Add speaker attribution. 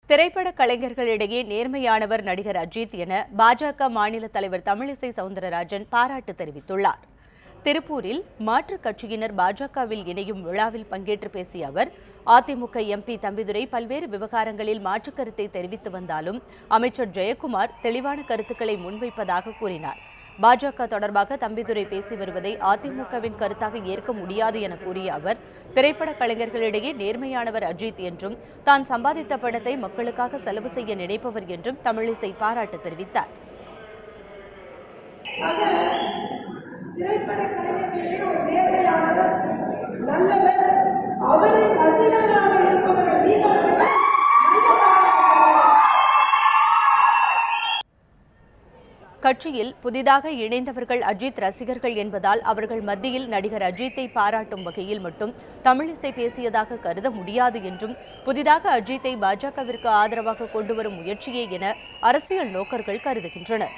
Speaker 1: திரைப்பட கலைஞர்களிடையே நேர்மையானவர் நடிகர் அஜித் என பாஜக மாநில தலைவர் தமிழிசை சவுந்தரராஜன் பாராட்டு தெரிவித்துள்ளார். திருப்பூரில் மாற்றுக் கட்சியினர் பாஜகவில் இணையும் விழாவில் பங்கேற்று பேசிய அவர், அதிமுக எம்பி தம்பிதுரை பல்வேறு விவகாரங்களில் மாற்றுக் கருத்தை தெரிவித்து வந்தாலும் அமைச்சர் ஜெயக்குமார் தெளிவான கருத்துக்களை முன்வைப்பதாக கூறினார். பாஜக தொடர்பாக தம்பிதுரை பேசி வருவதை அதிமுகவின் கருத்தாக ஏற்க முடியாது என கூறிய அவர், திரைப்பட கலைஞர்களிடையே நேர்மையானவர் அஜித் என்றும் தான் சம்பாதித்த பணத்தை மக்களுக்காக செலவு செய்ய நினைப்பவர் என்றும் தமிழிசை பாராட்டு தெரிவித்தார். கட்சியில் புதிதாக இணைந்தவர்கள் அஜித் ரசிகர்கள் என்பதால் அவர்கள் மத்தியில் நடிகர் அஜித்தை பாராட்டும் வகையில் மட்டும் தமிழிசை பேசியதாக கருத முடியாது என்றும், புதிதாக அஜித்தை பாஜகவிற்கு ஆதரவாக கொண்டுவரும் முயற்சியே என அரசியல் நோக்கர்கள் கருதுகின்றனர்.